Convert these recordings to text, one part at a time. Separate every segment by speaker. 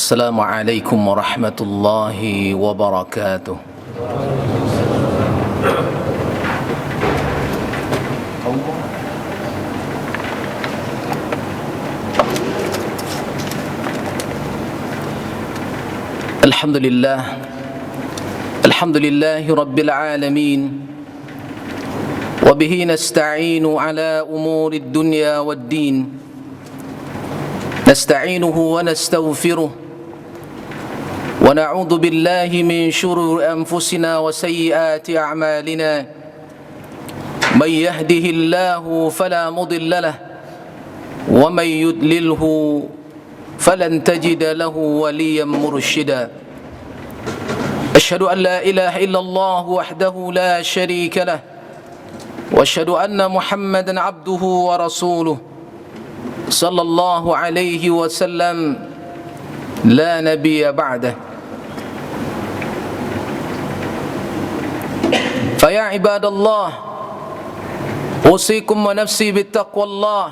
Speaker 1: Assalamualaikum warahmatullahi wabarakatuh. Alhamdulillahi rabbil alamin. Wa bihi nasta'inu ala umuri dunya wad din. Nasta'inuhu wa nastaghfiruh wa na'udzu billahi min shururi anfusina wa sayyiati a'malina. May yahdihillahu fala mudilla lahu wa may yudlilhu falan tajida lahu waliyan murshida. Asyhadu an la ilaha illallah wahdahu la syarika lah wa asyhadu anna Muhammadan abduhu wa rasuluh sallallahu alaihi wasallam la nabiyya ba'dah. Fa ya ibadallah, usikum wa nafsi bittaqwallah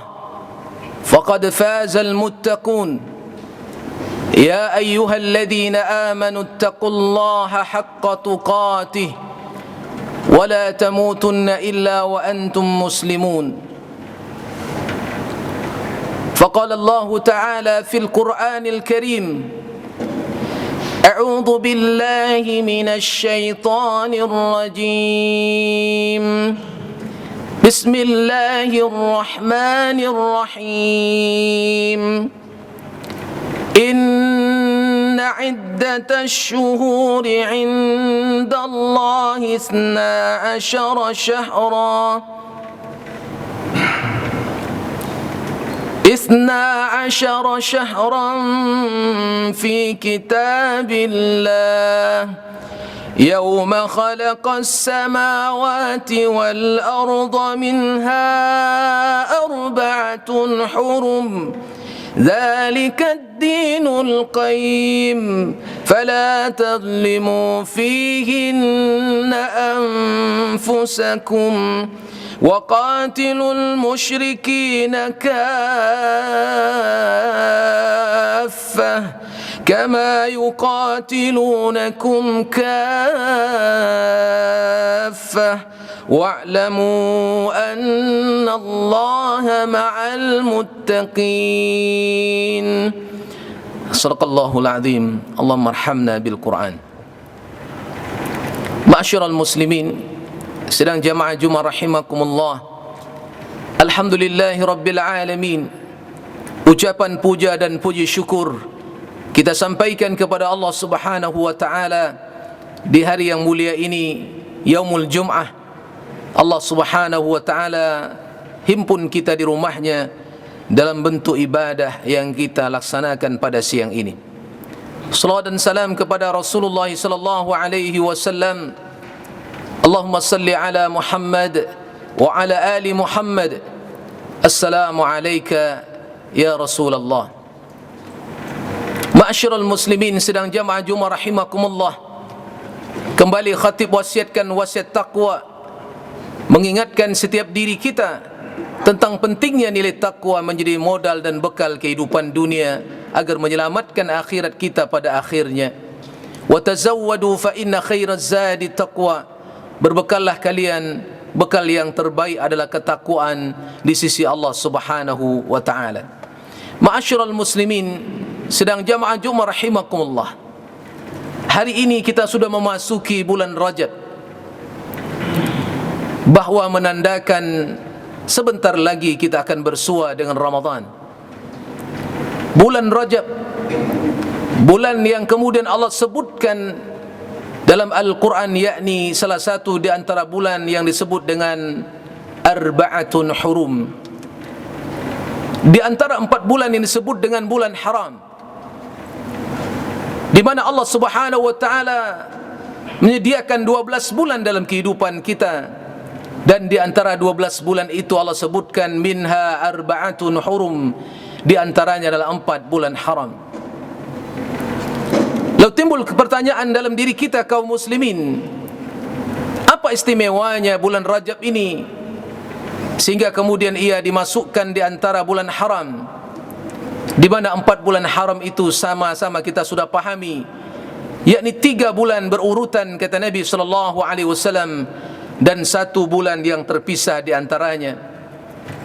Speaker 1: faqad faza almuttaqun. Ya ayyuhalladhina amanu ittaqullaha haqqa tuqatih wa la tamutunna illa wa antum muslimun. فقال الله تعالى في القرآن الكريم: أعوذ بالله من الشيطان الرجيم بسم الله الرحمن الرحيم إن عدة الشهور عند الله 12 شهرا في كتاب الله يوم خلق السماوات والأرض منها 4 حرم ذلك الدين القيم فلا تظلموا فيهن أنفسكم وقاتلوا المشركين كافة كما يقاتلونكم كافة واعلموا أن الله مع المتقين. صدق الله العظيم. اللهم ارحمنا بالقرآن. Ma'asyiral muslimin, sedang jamaah Jumat rahimakumullah, alhamdulillahi rabbil alamin. Ucapan puja dan puji syukur kita sampaikan kepada Allah Subhanahu wa taala di hari yang mulia ini, Yaumul Jum'ah. Allah Subhanahu wa taala himpun kita di rumahnya dalam bentuk ibadah yang kita laksanakan pada siang ini. Salawat dan salam kepada Rasulullah sallallahu alaihi wasallam. Allahumma salli ala Muhammad wa ala ali Muhammad. Assalamu alayka ya Rasulullah. Ma'asyiral muslimin, sedang jamaah Jumat rahimakumullah, kembali khatib wasiatkan wasiat taqwa, mengingatkan setiap diri kita tentang pentingnya nilai takwa menjadi modal dan bekal kehidupan dunia agar menyelamatkan akhirat kita pada akhirnya. Wa tazawwadu fa inna khairaz zadi taqwa. Berbekallah kalian, bekal yang terbaik adalah ketakwaan di sisi Allah Subhanahu wa taala. Ma'asyiral muslimin, sedang jamaah Jumat rahimakumullah, hari ini kita sudah memasuki bulan Rajab, bahwa menandakan sebentar lagi kita akan bersua dengan Ramadan. Bulan Rajab, bulan yang kemudian Allah sebutkan dalam Al-Quran, yakni salah satu di antara bulan yang disebut dengan 4 hurum. Di antara 4 bulan yang disebut dengan bulan haram, di mana Allah Subhanahu wa taala menyediakan 12 bulan dalam kehidupan kita, dan di antara 12 bulan itu Allah sebutkan minha 4 hurum, di antaranya adalah 4 bulan haram. Lalu timbul pertanyaan dalam diri kita kaum muslimin, apa istimewanya bulan Rajab ini sehingga kemudian ia dimasukkan di antara bulan haram? di mana 4 bulan haram itu sama-sama kita sudah pahami, yakni 3 bulan berurutan kata Nabi sallallahu alaihi wasallam dan 1 bulan yang terpisah di antaranya.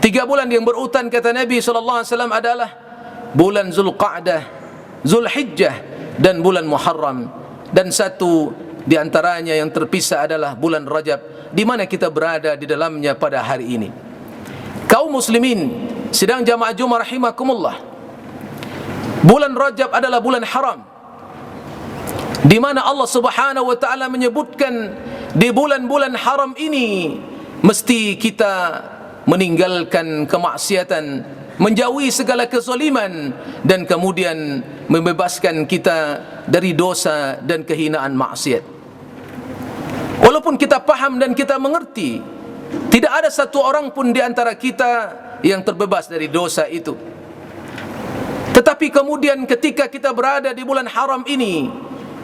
Speaker 1: 3 bulan yang berurutan kata Nabi sallallahu alaihi wasallam adalah bulan Zulqa'dah, Zulhijjah dan bulan Muharram, dan 1 di antaranya yang terpisah adalah bulan Rajab, di mana kita berada di dalamnya pada hari ini. Kaum muslimin sidang jamaah Jumat rahimakumullah, bulan Rajab adalah bulan haram, di mana Allah Subhanahu wa taala menyebutkan di bulan-bulan haram ini mesti kita meninggalkan kemaksiatan, menjauhi segala kezaliman, dan kemudian membebaskan kita dari dosa dan kehinaan maksiat. Walaupun kita paham dan kita mengerti, tidak ada satu orang pun di antara kita yang terbebas dari dosa itu. Tetapi kemudian ketika kita berada di bulan haram ini,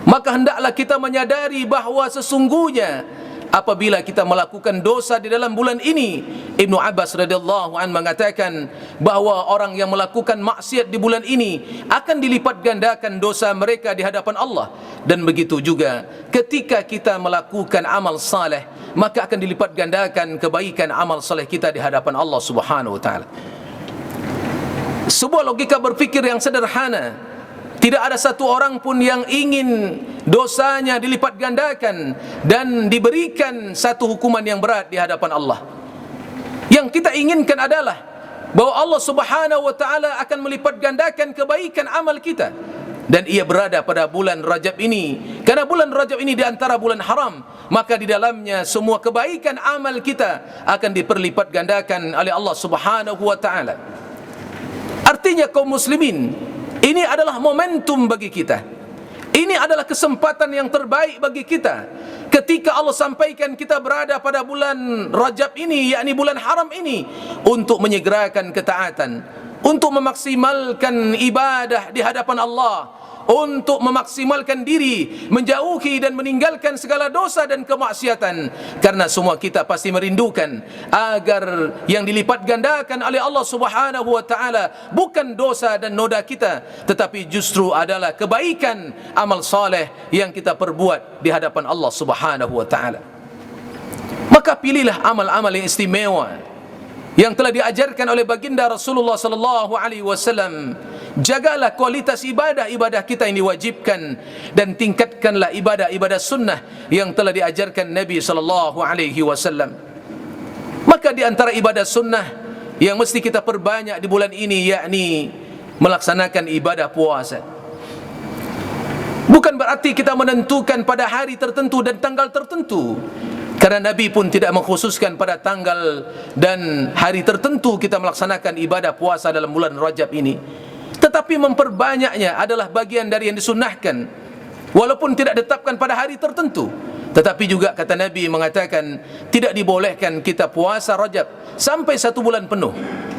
Speaker 1: maka hendaklah kita menyadari bahawa sesungguhnya apabila kita melakukan dosa di dalam bulan ini, Ibnu Abbas radhiyallahu anhu mengatakan bahawa orang yang melakukan maksiat di bulan ini akan dilipat gandakan dosa mereka di hadapan Allah, dan begitu juga ketika kita melakukan amal saleh, maka akan dilipat gandakan kebaikan amal saleh kita di hadapan Allah Subhanahu wa taala. Sebuah logika berfikir yang sederhana. Tidak ada satu orang pun yang ingin dosanya dilipat gandakan dan diberikan satu hukuman yang berat di hadapan Allah. Yang kita inginkan adalah bahwa Allah Subhanahu wa taala akan melipat gandakan kebaikan amal kita, dan ia berada pada bulan Rajab ini. Karena bulan Rajab ini di antara bulan haram, maka di dalamnya semua kebaikan amal kita akan diperlipat gandakan oleh Allah Subhanahu wa taala. Artinya kaum muslimin, ini adalah momentum bagi kita. Ini adalah kesempatan yang terbaik bagi kita. Ketika Allah sampaikan kita berada pada bulan Rajab ini, yakni bulan haram ini, untuk menyegerakan ketaatan, untuk memaksimalkan ibadah di hadapan Allah, untuk memaksimalkan diri, menjauhi dan meninggalkan segala dosa dan kemaksiatan. Karena semua kita pasti merindukan agar yang dilipat gandakan oleh Allah Subhanahu wa taala bukan dosa dan noda kita, tetapi justru adalah kebaikan amal saleh yang kita perbuat di hadapan Allah Subhanahu wa taala. Maka pilihlah amal-amal yang istimewa yang telah diajarkan oleh baginda Rasulullah sallallahu alaihi wasallam. Jagalah kualitas ibadah-ibadah kita yang diwajibkan, dan tingkatkanlah ibadah-ibadah sunnah yang telah diajarkan Nabi sallallahu alaihi wasallam. Maka di antara ibadah sunnah yang mesti kita perbanyak di bulan ini, yakni melaksanakan ibadah puasa. Bukan berarti kita menentukan pada hari tertentu dan tanggal tertentu, karena Nabi pun tidak mengkhususkan pada tanggal dan hari tertentu kita melaksanakan ibadah puasa dalam bulan Rajab ini. Tetapi memperbanyaknya adalah bagian dari yang disunnahkan, walaupun tidak ditetapkan pada hari tertentu. Tetapi juga kata Nabi mengatakan tidak dibolehkan kita puasa Rajab sampai 1 bulan penuh.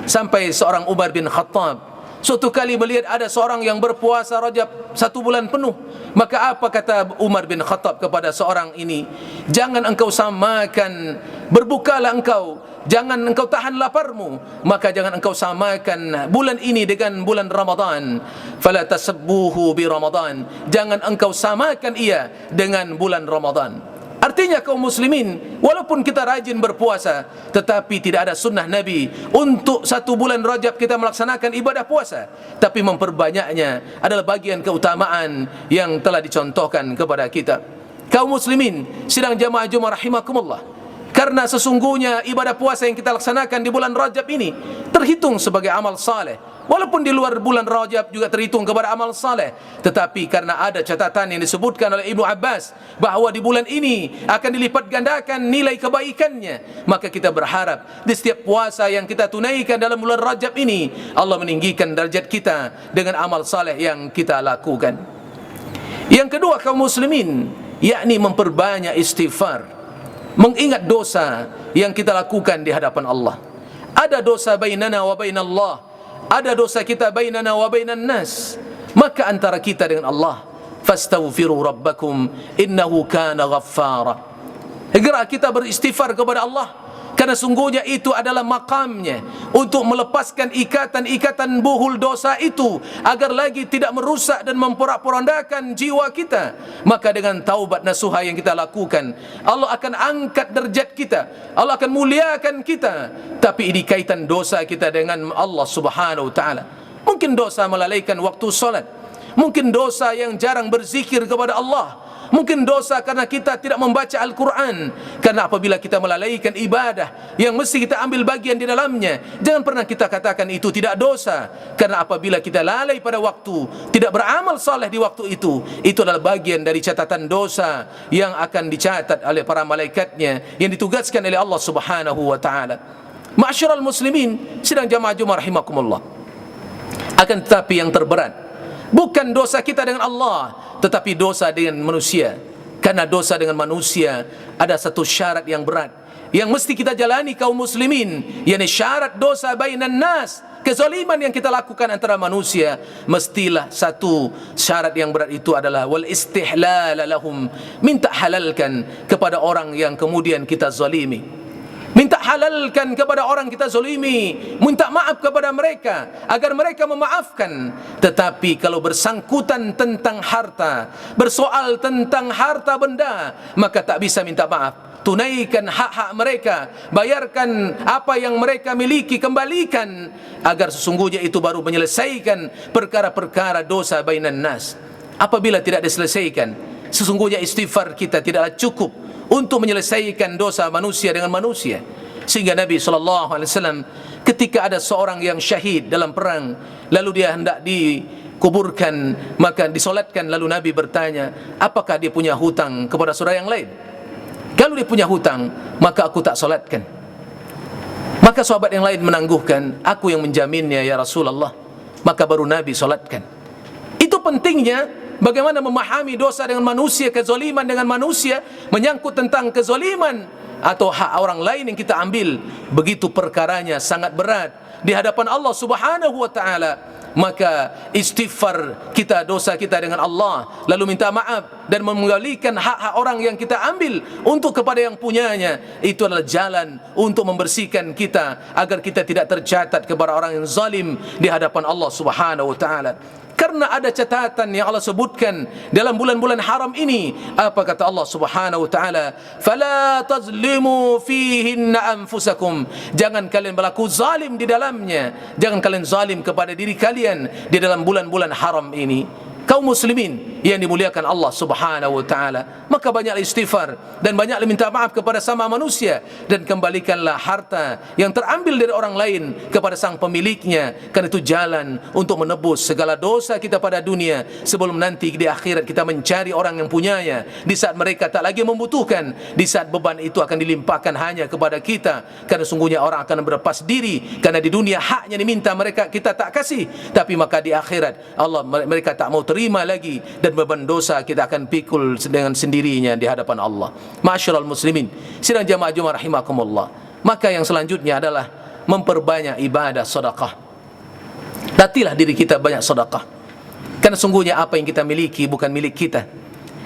Speaker 1: Sampai seorang Umar bin Khattab suatu kali melihat ada seorang yang berpuasa Rajab 1 bulan penuh. Maka apa kata Umar bin Khattab kepada seorang ini? Jangan engkau samakan, berbukalah engkau, jangan engkau tahan laparmu, maka jangan engkau samakan bulan ini dengan bulan Ramadan. Fala tasabbuhu bi Ramadan, jangan engkau samakan ia dengan bulan Ramadan. Artinya kaum muslimin, walaupun kita rajin berpuasa, tetapi tidak ada sunnah Nabi untuk 1 bulan Rajab kita melaksanakan ibadah puasa. Tapi memperbanyaknya adalah bagian keutamaan yang telah dicontohkan kepada kita. Kaum muslimin sidang jamaah Jumat rahimakumullah, karena sesungguhnya ibadah puasa yang kita laksanakan di bulan Rajab ini terhitung sebagai amal saleh. Walaupun di luar bulan Rajab juga terhitung kepada amal saleh, tetapi karena ada catatan yang disebutkan oleh Ibnu Abbas bahawa di bulan ini akan dilipat gandakan nilai kebaikannya, maka kita berharap di setiap puasa yang kita tunaikan dalam bulan Rajab ini, Allah meninggikan derajat kita dengan amal saleh yang kita lakukan. Yang kedua kaum muslimin, yakni memperbanyak istighfar, mengingat dosa yang kita lakukan di hadapan Allah. Ada dosa bainana wa bainallah, ada dosa kita bainana wa bainan nas, maka antara kita dengan Allah. Fastaghfiru rabbakum innahu kana ghaffara. Segera kita beristighfar kepada Allah, karena Karena sungguhnya itu adalah makamnya untuk melepaskan ikatan-ikatan buhul dosa itu, agar lagi tidak merusak dan memporak-porandakan jiwa kita. Maka dengan taubat nasuha yang kita lakukan, Allah akan angkat derajat kita, Allah akan muliakan kita. Tapi ini kaitan dosa kita dengan Allah Subhanahu wa ta'ala. Mungkin dosa melalaikan waktu solat, mungkin dosa yang jarang berzikir kepada Allah, mungkin dosa karena kita tidak membaca Al-Quran. Karena apabila kita melalaikan ibadah yang mesti kita ambil bagian di dalamnya, jangan pernah kita katakan itu tidak dosa. Karena apabila kita lalai pada waktu, tidak beramal saleh di waktu itu adalah bagian dari catatan dosa yang akan dicatat oleh para malaikatnya yang ditugaskan oleh Allah Subhanahu wa ta'ala. Ma'asyiral muslimin, sidang jamaah Jumat rahimakumullah. Akan tetapi yang terberat bukan dosa kita dengan Allah, tetapi dosa dengan manusia. Karena dosa dengan manusia ada satu syarat yang berat yang mesti kita jalani kaum muslimin, yakni syarat dosa bainan nas. Kezaliman yang kita lakukan antara manusia, mestilah satu syarat yang berat itu adalah wal istihlal lahum, minta halalkan kepada orang yang kemudian kita zalimi, minta halalkan kepada orang kita zalimi, minta maaf kepada mereka agar mereka memaafkan. Tetapi kalau bersangkutan tentang harta, bersoal tentang harta benda, maka tak bisa minta maaf. Tunaikan hak-hak mereka, bayarkan apa yang mereka miliki, kembalikan, agar sesungguhnya itu baru menyelesaikan perkara-perkara dosa bainan nas. Apabila tidak diselesaikan, sesungguhnya istighfar kita tidaklah cukup untuk menyelesaikan dosa manusia dengan manusia. Sehingga Nabi SAW ketika ada seorang yang syahid dalam perang, lalu dia hendak dikuburkan, maka disolatkan, lalu Nabi bertanya, apakah dia punya hutang kepada saudara yang lain? Kalau dia punya hutang, maka aku tak solatkan. Maka sahabat yang lain menangguhkan, aku yang menjaminnya ya Rasulullah. Maka baru Nabi solatkan. Itu pentingnya bagaimana memahami dosa dengan manusia, kezaliman dengan manusia, menyangkut tentang kezaliman atau hak orang lain yang kita ambil. Begitu perkaranya sangat berat di hadapan Allah Subhanahu wa ta'ala. Maka istighfar kita, dosa kita dengan Allah, lalu minta maaf dan mengembalikan hak-hak orang yang kita ambil untuk kepada yang punyanya, itu adalah jalan untuk membersihkan kita agar kita tidak tercatat kepada orang yang zalim di hadapan Allah Subhanahu wa ta'ala. Karena ada catatan yang Allah sebutkan dalam bulan-bulan haram ini. Apa kata Allah Subhanahu wa ta'ala? Fala tazlimu fihinna anfusakum. Jangan kalian berlaku zalim di dalamnya. Jangan kalian zalim kepada diri kalian di dalam bulan-bulan haram ini. Kaum muslimin yang dimuliakan Allah Subhanahu wa ta'ala, maka banyaklah istighfar dan banyaklah minta maaf kepada sama manusia, dan kembalikanlah harta yang terambil dari orang lain kepada sang pemiliknya. Karena itu jalan untuk menebus segala dosa kita pada dunia, sebelum nanti di akhirat kita mencari orang yang punyanya di saat mereka tak lagi membutuhkan, di saat beban itu akan dilimpahkan hanya kepada kita. Karena sungguhnya orang akan berlepas diri, karena di dunia haknya diminta mereka, kita tak kasih, tapi maka di akhirat Allah mereka tak mau terima lagi, dan beban dosa kita akan pikul dengan sendirinya di hadapan Allah. Ma'asyiral muslimin, sidang jamaah Jumat rahimakumullah. Maka yang selanjutnya adalah memperbanyak ibadah sedekah. Latihlah diri kita banyak sedekah. Karena sungguhnya apa yang kita miliki bukan milik kita.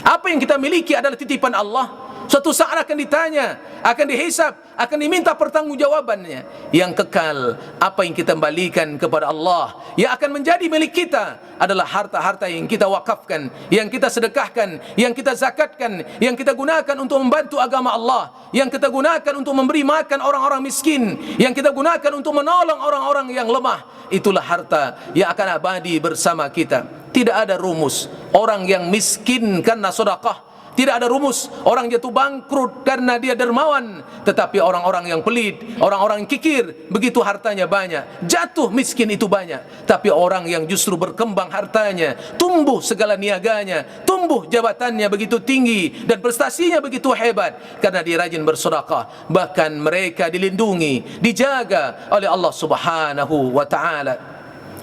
Speaker 1: Apa yang kita miliki adalah titipan Allah. Suatu saat akan ditanya, akan dihisab, akan diminta pertanggungjawabannya. Yang kekal, apa yang kita kembalikan kepada Allah, yang akan menjadi milik kita adalah harta-harta yang kita wakafkan, yang kita sedekahkan, yang kita zakatkan, yang kita gunakan untuk membantu agama Allah, yang kita gunakan untuk memberi makan orang-orang miskin, yang kita gunakan untuk menolong orang-orang yang lemah. Itulah harta yang akan abadi bersama kita. Tidak ada rumus orang yang miskin karena sedekah. Tidak ada rumus orang jatuh bangkrut karena dia dermawan. Tetapi orang-orang yang pelit, orang-orang yang kikir, begitu hartanya banyak, jatuh miskin itu banyak. Tapi orang yang justru berkembang hartanya, tumbuh segala niaganya, tumbuh jabatannya begitu tinggi, dan prestasinya begitu hebat, karena dia rajin bersedekah. Bahkan mereka dilindungi, dijaga oleh Allah Subhanahu wa ta'ala.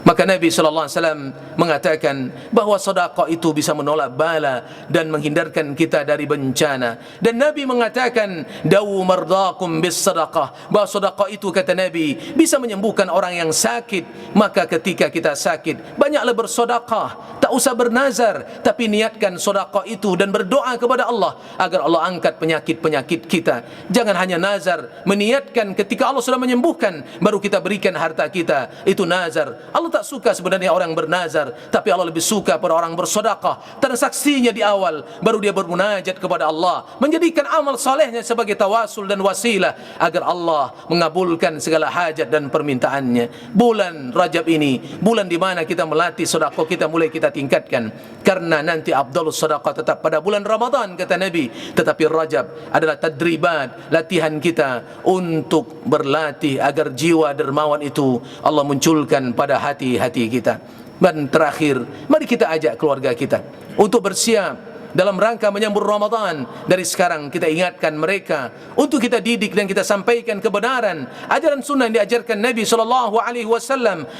Speaker 1: Maka Nabi sallallahu alaihi wasallam mengatakan bahawa sedekah itu bisa menolak bala dan menghindarkan kita dari bencana. Dan Nabi mengatakan dawu mardakum bis sedekah, bahawa sedekah itu, kata Nabi, bisa menyembuhkan orang yang sakit. Maka ketika kita sakit, banyaklah bersedekah, tak usah bernazar, tapi niatkan sedekah itu dan berdoa kepada Allah agar Allah angkat penyakit-penyakit kita. Jangan hanya nazar, meniatkan ketika Allah sudah menyembuhkan baru kita berikan harta kita. Itu nazar. Allah tak suka sebenarnya orang bernazar, tapi Allah lebih suka pada orang bersedekah. Transaksinya di awal, baru dia bermunajat kepada Allah, menjadikan amal solehnya sebagai tawasul dan wasilah agar Allah mengabulkan segala hajat dan permintaannya. Bulan Rajab ini, bulan di mana kita melatih sedekah kita, mulai kita tingkatkan, karena nanti afdalus sedekah tetap pada bulan Ramadan, kata Nabi. Tetapi Rajab adalah tadribat, latihan kita untuk berlatih agar jiwa dermawan itu Allah munculkan pada hati kita. Dan terakhir, mari kita ajak keluarga kita untuk bersiap dalam rangka menyambut Ramadan. Dari sekarang kita ingatkan mereka, untuk kita didik dan kita sampaikan kebenaran ajaran sunnah yang diajarkan Nabi SAW,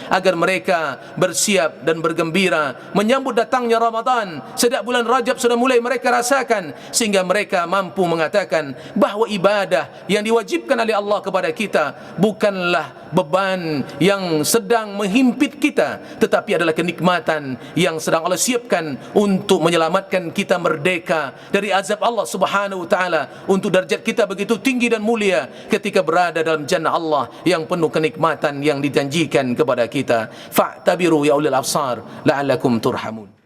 Speaker 1: agar mereka bersiap dan bergembira menyambut datangnya Ramadan. Sejak bulan Rajab sudah mulai mereka rasakan, sehingga mereka mampu mengatakan bahawa ibadah yang diwajibkan oleh Allah kepada kita bukanlah beban yang sedang menghimpit kita, tetapi adalah kenikmatan yang sedang Allah siapkan untuk menyelamatkan kita merdeka dari azab Allah Subhanahu wa taala, untuk darjat kita begitu tinggi dan mulia ketika berada dalam jannah Allah yang penuh kenikmatan yang dijanjikan kepada kita. Fa'tabiru ya ulil absar la'allakum turhamun.